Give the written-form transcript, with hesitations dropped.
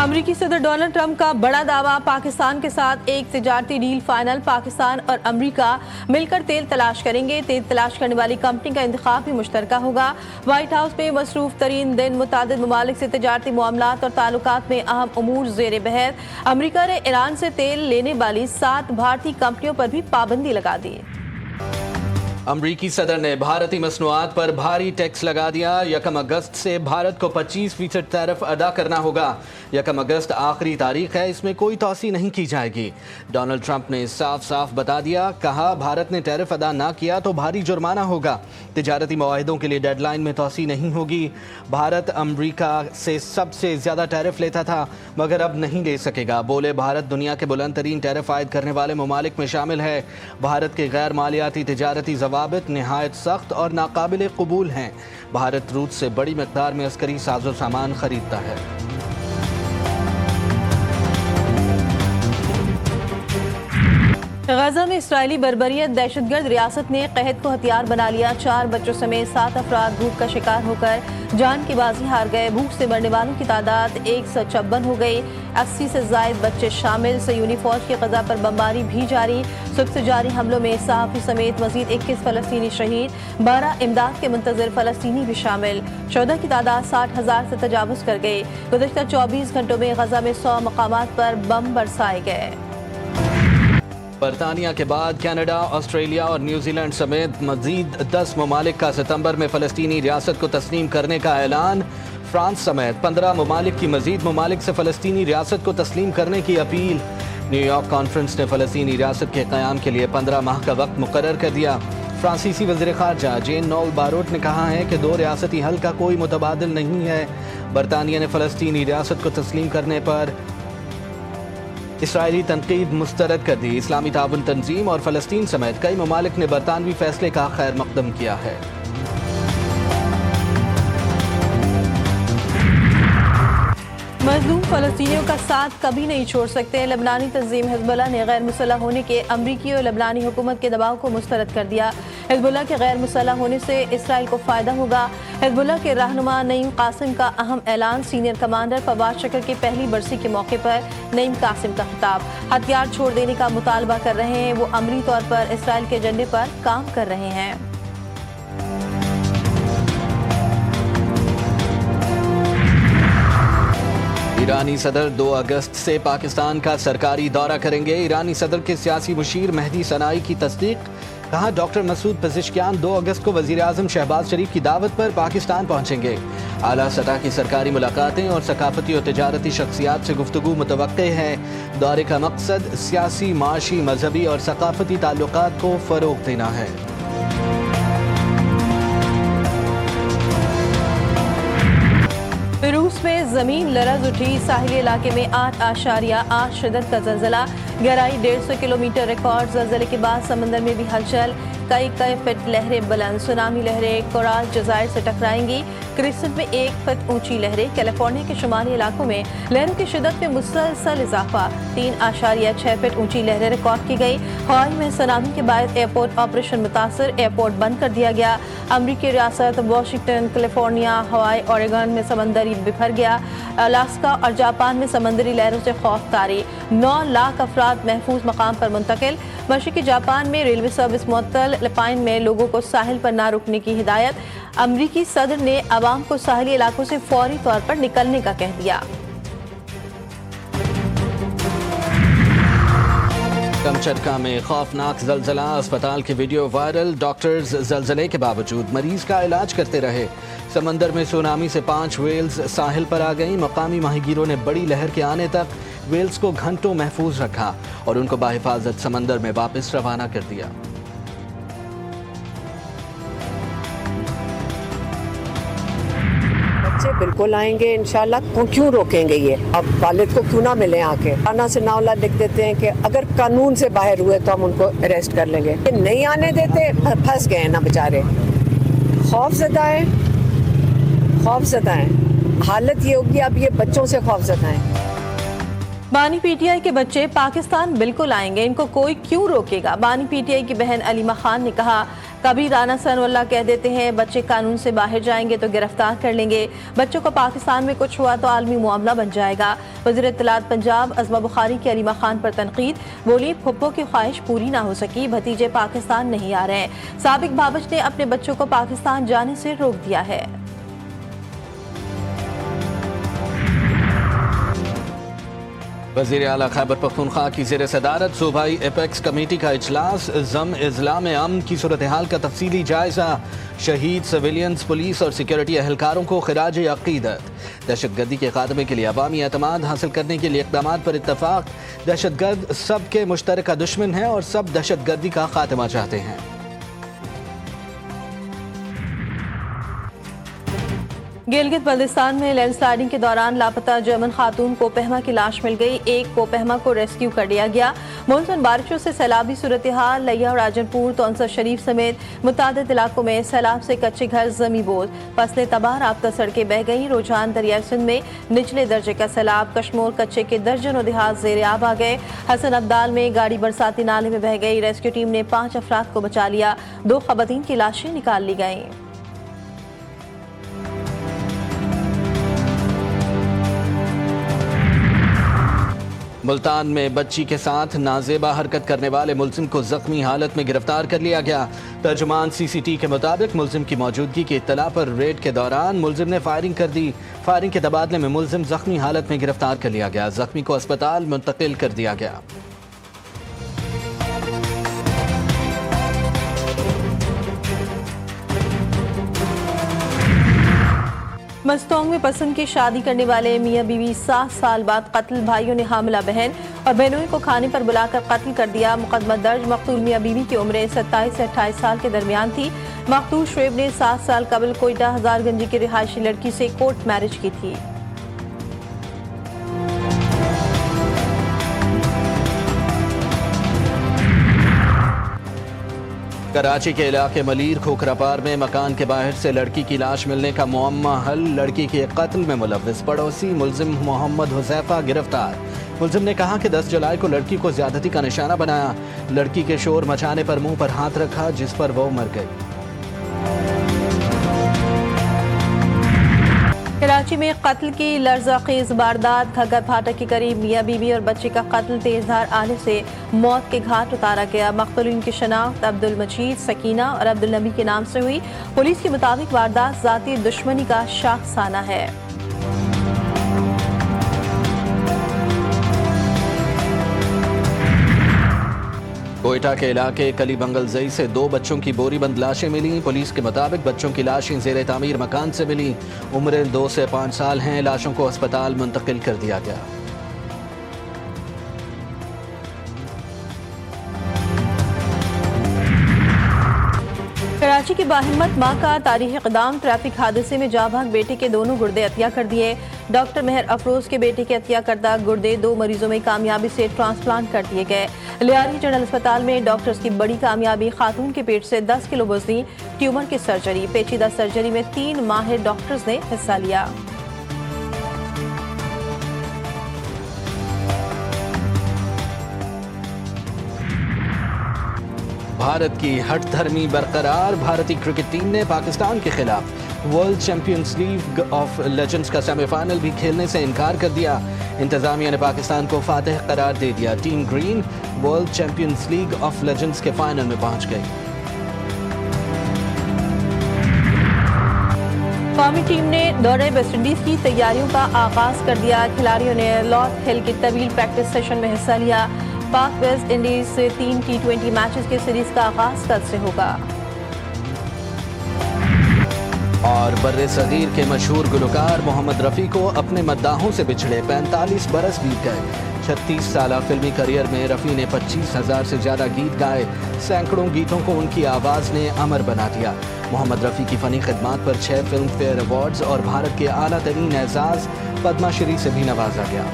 अमरीकी सदर Donald Trump का बड़ा दावा, पाकिस्तान के साथ एक तिजारती डील फाइनल। पाकिस्तान और अमरीका मिलकर तेल तलाश करेंगे। तेल तलाश करने वाली कंपनी का इंतखाब भी मुश्तरका होगा। व्हाइट हाउस में मसरूफ तरीन दिन मुतादिद ममालिक से तिजारती मामलात और ताल्लुकात में अहम उमूर ज़ेर बहस। अमरीका ने ईरान से तेल लेने वाली 7 भारतीय कंपनियों पर भी पाबंदी लगा दी। अमरीकी सदर ने भारतीय मसनूआत पर भारी टैक्स लगा दिया। 1 अगस्त से भारत को 25% टैरिफ अदा करना होगा। 1 अगस्त आखिरी तारीख है, इसमें कोई तोसी नहीं की जाएगी। डोनाल्ड ट्रंप ने साफ साफ बता दिया, कहा भारत ने टैरिफ अदा ना किया तो भारी जुर्माना होगा। तिजारती मुआहिदों के लिए डेडलाइन में तोसी नहीं होगी। भारत अमरीका से सबसे ज्यादा टैरिफ लेता था मगर अब नहीं ले सकेगा। बोले, भारत दुनिया के बुलंद तरीन टैरिफ आयद करने वाले ममालिक में शामिल है। भारत के गैर मालियाती तिजारती जवाबित निहायत सख्त और नाकाबिल कबूल हैं। भारत रूस से बड़ी मकदार में अस्करी साजो सामान खरीदता है। गजा में इस्राएली बर्बरियत, दहशतगर्द रियासत ने कहत को हथियार बना लिया। 4 बच्चों समेत 7 अफराद भूख का शिकार होकर जान की बाजी हार गए। भूख से मरने वालों की तादाद 156 हो गई। 80 से जायद बच्चे शामिल। सयूनी फौज की गजा पर बमबारी भी जारी। सुबह से जारी हमलों में सहाफ़ी समेत मजीद 21 फलस्तीनी शहीद, 12 इमदाद के मुंतज़िर फलस्तीनी भी शामिल। 14 की तादाद 60,000 से तजावुज़ कर गई। गुज़श्ता 24 घंटों में गजा में 100 मकामात पर बम बरसाए गए। बरतानिया के बाद कनाडा, ऑस्ट्रेलिया और न्यूजीलैंड समेत मजीद 10 ममालिक का सितंबर में फ़लस्तीनी रियासत को तस्लीम करने का ऐलान। फ्रांस समेत 15 ममालिक की मजीद ममालिक से फ़लस्तीनी रियासत को तस्लीम करने की अपील। न्यूयॉर्क कॉन्फ्रेंस ने फ़लस्तीनी रियासत के क़याम के लिए 15 माह का वक्त मुकर्रर कर दिया। फ्रांसीसी वज़ीर ख़ारजा जेन नोल बारोट ने कहा है कि 2 रियासती हल का कोई मुतबादिल नहीं है। बरतानिया ने फ़लस्तीनी रियासत को तस्लीम करने पर इसराइली तनकीद मुस्तरद कर दी। इस्लामी ताउन तंजीम और फ़लस्तीन समेत कई ममालिक ने बरतानवी फैसले का खैर मकदम किया है। मज़लूम फ़लस्तीनियों का साथ कभी नहीं छोड़ सकते। लबनानी तंजीम हिज़्बुल्लाह ने गैर मुसल्लह होने के अमरीकी और लबनानी हुकूमत के दबाव को मुस्तरद कर दिया। हिज़्बुल्लाह के गैर मुसल्लह होने से इसराइल को फ़ायदा होगा। हिज़्बुल्लाह के रहनुमा नईम कासिम का अहम ऐलान। सीनियर कमांडर फवाद शकर की पहली बरसी के मौके पर नईम कासिम का खिताब। हथियार छोड़ देने का मुतालबा कर रहे हैं। वो अमली तौर पर इसराइल के एजेंडे पर काम कर रहे हैं। ईरानी सदर 2 अगस्त से पाकिस्तान का सरकारी दौरा करेंगे। ईरानी सदर के सियासी मुशीर मेहदी सनाई की तस्दीक। कहा, डॉक्टर मसूद पेज़ेश्कियान 2 अगस्त को वज़ीर आज़म शहबाज शरीफ की दावत पर पाकिस्तान पहुंचेंगे। आला सतह की सरकारी मुलाकातें और सकाफती और तिजारती शख्सियात से गुफ्तगू मुतवक्के है। दौरे का मकसद सियासी, माशी, मजहबी और सकाफती ताल्लुकात को फ़रोग़ देना है। रूस में जमीन लरज उठी। साहिली इलाके में 8.8 शिद्दत का ज़लज़ला। गहराई 150 किलोमीटर रिकॉर्ड। ज़लज़ले के बाद समंदर में भी हलचल। कई फीट लहरें बुलंद। सुनामी लहरें कोराल जज़ायर से टकराएंगी। क्रिस्टन में 1 फीट ऊंची लहरें। कैलिफोर्निया के शुमाली इलाकों में लहरों की शिद्दत में मुसलसल इजाफा। 3.6 फीट ऊंची लहरें रिकॉर्ड की गई। हवाई में सुनामी के बाद एयरपोर्ट ऑपरेशन मुतासर। एयरपोर्ट बंद कर दिया गया। अमरीकी रियासत वाशिंगटन, कैलिफोर्निया, हवाई, ओरेगन में समंदरी बिखर गया। अलास्का और जापान में समंदरी लहरों से खौफ तारी। 9 लाख अफराद महफूज मकाम पर मुंतकिल। मशरक़ी जापान में रेलवे सर्विस मुअत्तल। फिलिपाइन में लोगों को साहिल पर ना रुकने की हिदायत। अमरीकी सदर ने अवाम को साहिली इलाकों से फौरी तौर पर निकलने का कह दिया। कमचटका में खौफनाक ज़लज़ला। अस्पताल की वीडियो वायरल। डॉक्टर्स ज़लज़ले के बावजूद मरीज का इलाज करते रहे। समंदर में सुनामी से 5 वेल्स साहिल पर आ गईं। मकामी माहीगीरों ने बड़ी लहर के आने तक वेल्स को घंटों महफूज रखा और उनको बाहिफाजत समंदर में वापस रवाना कर दिया। बच्चे बिल्कुल आएंगे इंशाल्लाह। क्यों रोकेंगे ये? अब वालिद को क्यों ना मिले आके? आना से नावला लिख देते हैं कि अगर कानून से बाहर हुए तो हम उनको अरेस्ट कर लेंगे। नहीं आने देते, फंस गए ना बेचारे। खौफज़दा है। हालत ये होगी अब ये बच्चों से खौफज़दा है। बानी पीटीआई के बच्चे पाकिस्तान बिल्कुल आएंगे, इनको कोई क्यों रोकेगा? बानी पीटीआई की बहन अलीमा खान ने कहा, کبھی رانا ثناءاللہ کہہ دیتے ہیں بچے قانون سے باہر جائیں گے تو گرفتار کر لیں گے، بچوں کو پاکستان میں کچھ ہوا تو عالمی معاملہ بن جائے گا۔ وزیر اطلاعات پنجاب عظمہ بخاری کی علیمہ خان پر تنقید، بولی پھپھو کی خواہش پوری نہ ہو سکی، بھتیجے پاکستان نہیں آ رہے ہیں۔ سابق بابج نے اپنے بچوں کو پاکستان جانے سے روک دیا ہے۔ وزیر اعلیٰ خیبر پختونخوا کی زیر صدارت صوبائی ایپیکس کمیٹی کا اجلاس، ضم اضلاع میں امن کی صورتحال کا تفصیلی جائزہ، شہید سویلینز، پولیس اور سیکیورٹی اہلکاروں کو خراج عقیدت، دہشت گردی کے خاتمے کے لیے عوامی اعتماد حاصل کرنے کے لیے اقدامات پر اتفاق، دہشت گرد سب کے مشترکہ دشمن ہیں اور سب دہشت گردی کا خاتمہ چاہتے ہیں۔ گلگت بلتستان میں لینڈ سلائیڈنگ کے دوران لاپتہ جرمن خاتون کوپہما کی لاش مل گئی، ایک کوپہما کو ریسکیو کر لیا گیا۔ مونسون بارشوں سے سیلابی صورتحال، لیا اور راجن پور، تونسر شریف سمیت متعدد علاقوں میں سیلاب سے کچے گھر زمیں بوجھ، فصلیں تباہ، رابطہ سڑکیں بہہ گئیں۔ رجحان دریائے سندھ میں نچلے درجے کا سیلاب، کشمور کچے کے درجنوں دیہات زیر آب آ گئے۔ حسن ابدال میں گاڑی برساتی نالے میں بہہ گئی، ریسکیو ٹیم نے 5 افراد کو بچا لیا، 2 خواتین کی لاشیں نکال لی گئیں۔ ملتان میں بچی کے ساتھ نازیبا حرکت کرنے والے ملزم کو زخمی حالت میں گرفتار کر لیا گیا۔ ترجمان سی سی ٹی کے مطابق ملزم کی موجودگی کی اطلاع پر ریڈ کے دوران ملزم نے فائرنگ کر دی۔ فائرنگ کے تبادلے میں ملزم زخمی حالت میں گرفتار کر لیا گیا، زخمی کو اسپتال منتقل کر دیا گیا۔ مستونگ میں پسند کی شادی کرنے والے میاں بیوی 7 سال بعد قتل، بھائیوں نے حاملہ بہن اور بہنوئی کو کھانے پر بلا کر قتل کر دیا۔ مقدمہ درج، مقتول میاں بیوی کی عمریں 27 سے 28 سال کے درمیان تھی۔ مقتول شعیب نے 7 سال قبل کوئٹہ ہزار گنجی کی رہائشی لڑکی سے کورٹ میرج کی تھی۔ کراچی کے علاقے ملیر کھوکھرا پار میں مکان کے باہر سے لڑکی کی لاش ملنے کا معمہ حل، لڑکی کے قتل میں ملوث پڑوسی ملزم محمد حذیفہ گرفتار۔ ملزم نے کہا کہ 10 جولائی کو لڑکی کو زیادتی کا نشانہ بنایا، لڑکی کے شور مچانے پر منہ پر ہاتھ رکھا جس پر وہ مر گئی۔ کراچی میں قتل کی لرزہ خیز واردات، گھگر پھاٹک کے قریب میاں بیوی اور بچے کا قتل، تیز دھار آنے سے موت کے گھاٹ اتارا گیا۔ مقتولین کی شناخت عبد المجید، سکینہ اور عبد النبی کے نام سے ہوئی۔ پولیس کے مطابق واردات ذاتی دشمنی کا شاخسانہ ہے۔ کوئٹہ کے علاقے کلی بنگل زئی سے 2 بچوں کی بوری بند لاشیں ملیں۔ پولیس کے مطابق بچوں کی لاشیں زیر تعمیر مکان سے ملیں، عمریں 2 سے 5 سال ہیں، لاشوں کو اسپتال منتقل کر دیا گیا۔ کراچی کی باہمت ماں کا تاریخی اقدام، ٹریفک حادثے میں جاں بحق بیٹے کے دونوں گردے عطیہ کر دیے۔ ڈاکٹر مہر افروز کے بیٹے کے عطیہ کردہ گردے 2 مریضوں میں کامیابی سے ٹرانسپلانٹ کر دیے گئے۔ لیاری جنرل اسپتال میں ڈاکٹرز کی بڑی کامیابی، خاتون کے پیٹ سے 10 کلو وزنی ٹیومر کی سرجری، پیچیدہ سرجری میں 3 ماہر ڈاکٹرز نے حصہ لیا۔ بھارت کی ہٹ دھرمی برقرار، بھارتی کرکٹ ٹیم نے پاکستان کے خلاف world champions league of legends کا سیمی فائنل بھی کھیلنے سے انکار کر دیا۔ انتظامیہ نے پاکستان کو فاتح قرار دے دیا، team green world champions league of legends کے فائنل میں پہنچ گئی۔ قومی ٹیم نے دورہ ویسٹ انڈیز کی تیاریوں کا آغاز کر دیا، کھلاڑیوں نے لارڈ ہل کے طویل پریکٹس سیشن میں حصہ لیا۔ پاک ویسٹ انڈیز سے 3 T20 میچز کے سیریز کا آغاز کل سے ہوگا۔ اور بر صغیر کے مشہور گلوکار محمد رفیع کو اپنے مداحوں سے بچھڑے 45 برس بیت گئے۔ 36 سالہ فلمی کریئر میں رفیع نے 25,000 سے زیادہ گیت گائے، سینکڑوں گیتوں کو ان کی آواز نے امر بنا دیا۔ محمد رفیع کی فنی خدمات پر 6 فلم فیئر ایوارڈز اور بھارت کے اعلیٰ ترین اعزاز پدما شری سے بھی نوازا گیا۔